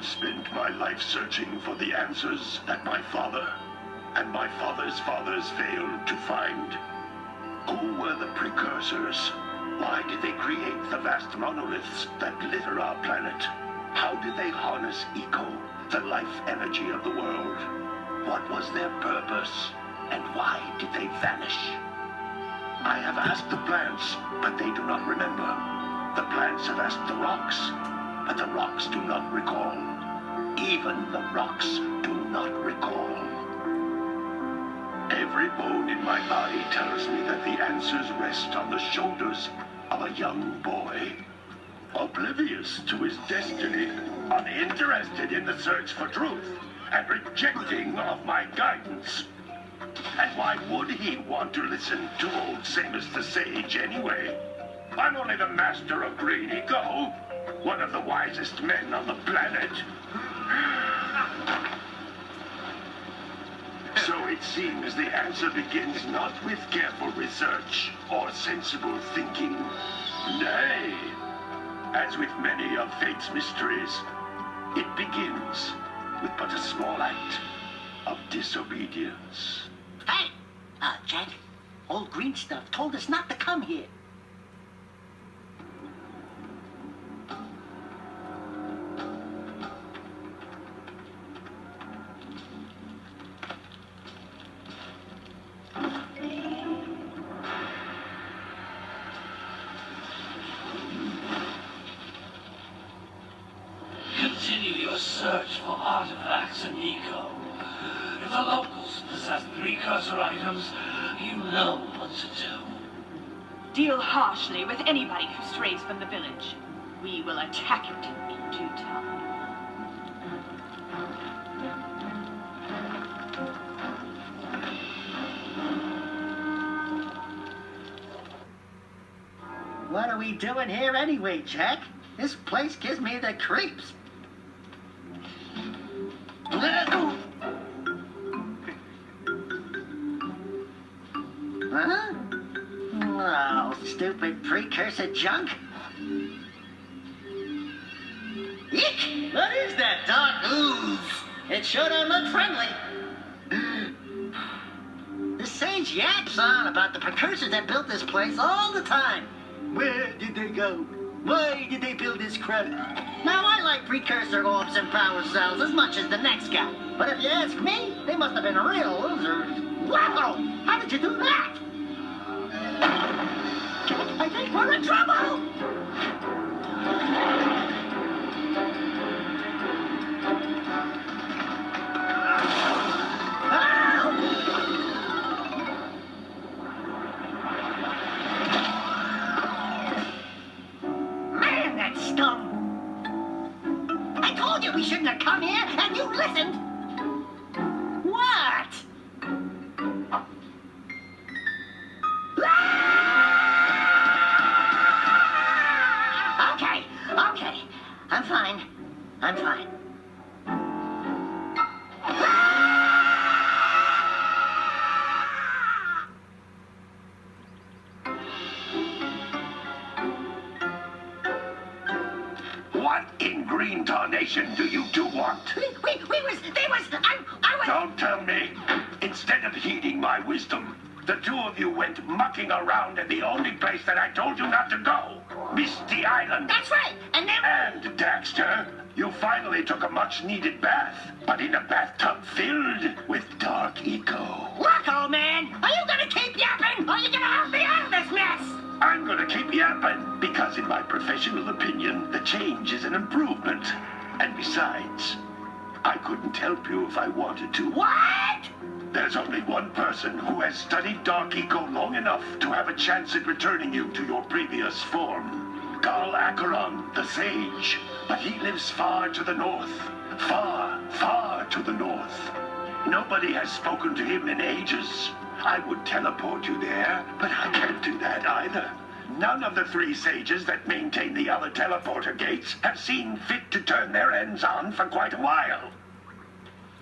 have spent my life searching for the answers that my father and my father's fathers failed to find. Who were the precursors? Why did they create the vast monoliths that litter our planet? How did they harness eco, the life energy of the world? What was their purpose? And why did they vanish? I have asked the plants, but they do not remember. The plants have asked the rocks, but the rocks do not recall. Even the rocks do not recall. Every bone in my body tells me that the answers rest on the shoulders of a young boy, oblivious to his destiny, uninterested in the search for truth, and rejecting of my guidance. And why would he want to listen to old Samus the Sage anyway? I'm only the master of green eco, one of the wisest men on the planet. So it seems the answer begins not with careful research or sensible thinking. Nay, as with many of fate's mysteries, it begins with but a small act of disobedience. Hey! Jak, old green stuff told us not to come here. Continue your search for artifacts and eco. If the locals possess precursor items, you know what to do. Deal harshly with anybody who strays from the village. We will attack it in due time. What are we doing here anyway, Jak? This place gives me the creeps. Huh? Oh, stupid precursor junk. Eek! What is that dark ooze? It sure don't look friendly. The sage yaps on about the precursors that built this place all the time. Where did they go? Why did they build this crap? Now, I like precursor orbs and power cells as much as the next guy. But if you ask me, they must have been real losers. Wow! How did you do that? I think we're in trouble! Man, that stung! I told you we shouldn't have come here, and you listened! What? Okay. I'm fine. What in green tarnation do you two want? I was... Don't tell me. Instead of heeding my wisdom, the two of you went mucking around in the only place that I told you not to go. Misty Island. That's right, and then... And, Daxter, you finally took a much-needed bath, but in a bathtub filled with dark eco. Look, old man, are you gonna keep yapping, or are you gonna help me out of this mess? I'm gonna keep yapping, because in my professional opinion, the change is an improvement. And besides, I couldn't help you if I wanted to. What? There's only one person who has studied dark eco long enough to have a chance at returning you to your previous form. Carl Acheron, the sage. But he lives far to the north. Far, far to the north. Nobody has spoken to him in ages. I would teleport you there, but I can't do that either. None of the three sages that maintain the other teleporter gates have seen fit to turn their ends on for quite a while.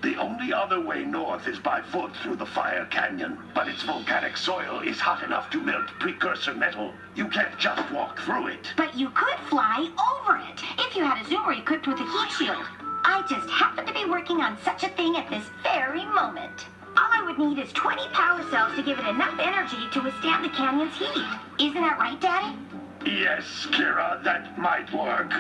The only other way north is by foot through the Fire Canyon, but its volcanic soil is hot enough to melt precursor metal. You can't just walk through it. But you could fly over it if you had a zoomer equipped with a heat shield. I just happen to be working on such a thing at this very moment. All I would need is 20 power cells to give it enough energy to withstand the canyon's heat. Isn't that right, Daddy? Yes, Kira, that might work.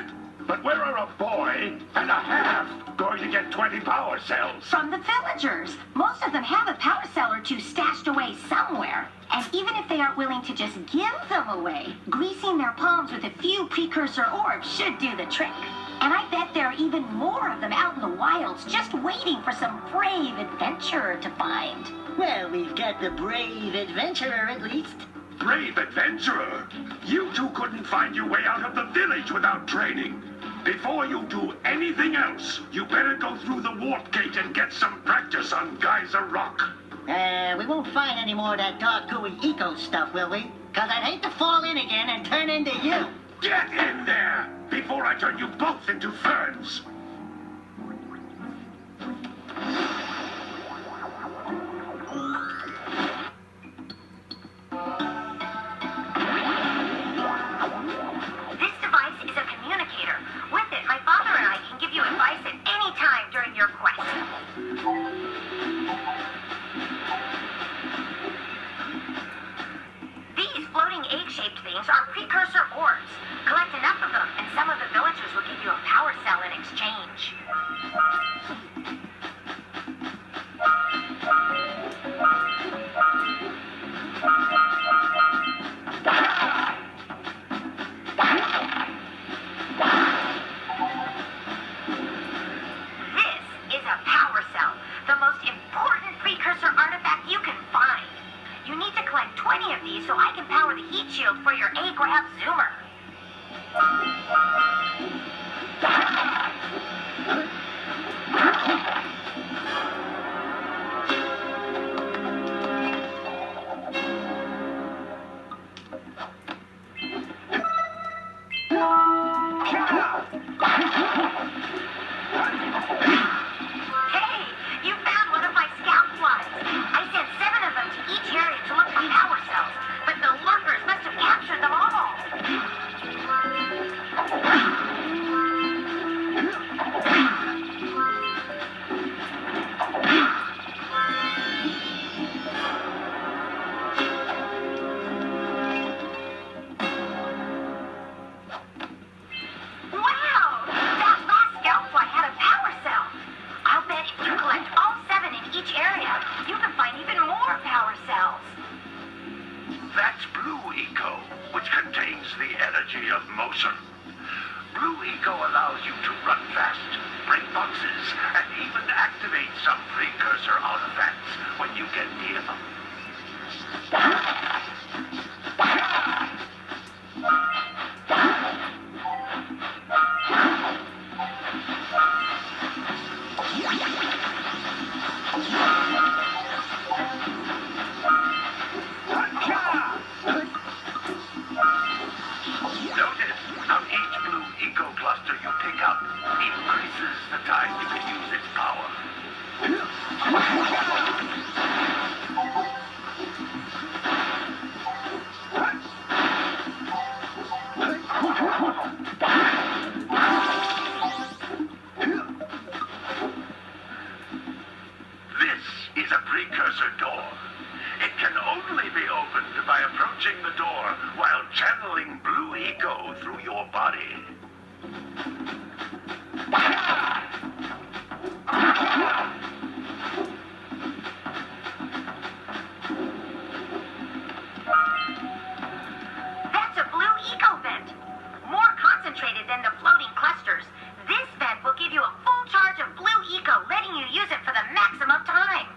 But where are a boy and a half going to get 20 power cells? From the villagers. Most of them have a power cell or two stashed away somewhere. And even if they aren't willing to just give them away, greasing their palms with a few precursor orbs should do the trick. And I bet there are even more of them out in the wilds just waiting for some brave adventurer to find. Well, we've got the brave adventurer at least. Brave adventurer? You two couldn't find your way out of the village without training. Before you do anything else, you better go through the warp gate and get some practice on Geyser Rock. We won't find any more of that dark gooey eco stuff, will we? 'Cause I'd hate to fall in again and turn into you. Get in there before I turn you both into ferns. This device is a communicator. With it, my father and I can give you advice at any time during your quest. These floating egg-shaped things are precursor orbs. Collect enough of them, and some of the villagers will give you a power cell in exchange. This is a power cell, the most important precursor artifact you can find. You need to collect 20 of these so I can power the heat shield for your A-Grab Zoomer. Hey, you found one of my scout flies. I sent 7 of them to each area to look for power cells, but the lurkers must have captured them all. Wow! That last scout fly had a power cell. I'll bet if you collect all 7 in each area, you can find even more power cells. That's Blue Eco, which contains the energy of motion. Blue Eco allows you to run fast, break boxes, and even activate some precursor artifacts when you get near them. Notice how each Blue Eco cluster you pick up increases the time you can use its power. This is a precursor door. It can only be opened by approaching the door while channeling Blue Eco through your body. That's a Blue Eco vent. More concentrated than the floating clusters. This vent will give you a full charge of Blue Eco, letting you use it for the maximum time.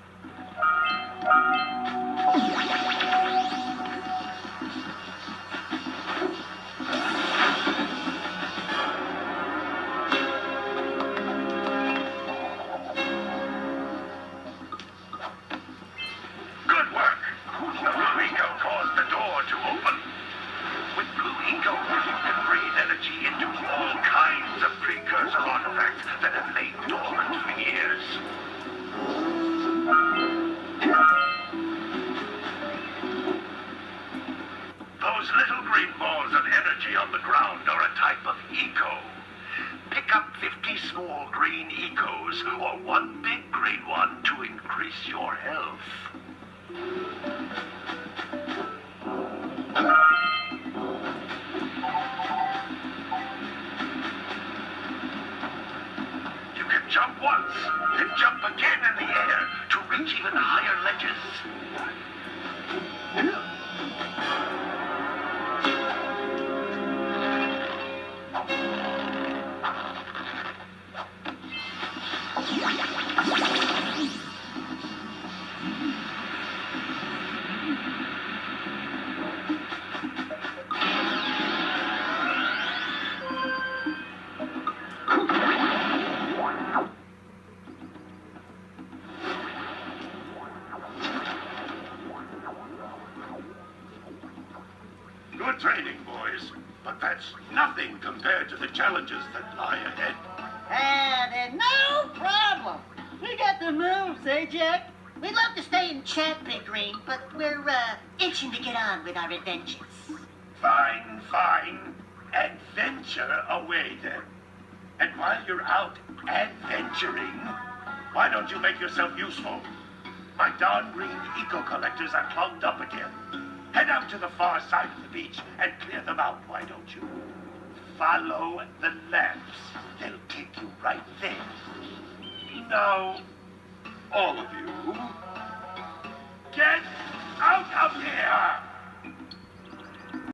50 small green ecos or one big green one to increase your health. You can jump once, then jump again in the air to reach even higher ledges. Good training, boys, but that's nothing compared to the challenges that lie ahead. And no problem. We got the moves, eh, Jack? We'd love to stay and chat, Big Green, but we're itching to get on with our adventures. Fine, fine. Adventure away, then. And while you're out adventuring, why don't you make yourself useful? My darn green eco-collectors are plugged up again. Head out to the far side of the beach and clear them out, why don't you? Follow the lamps. They'll take you right there. Now, all of you, get out of here!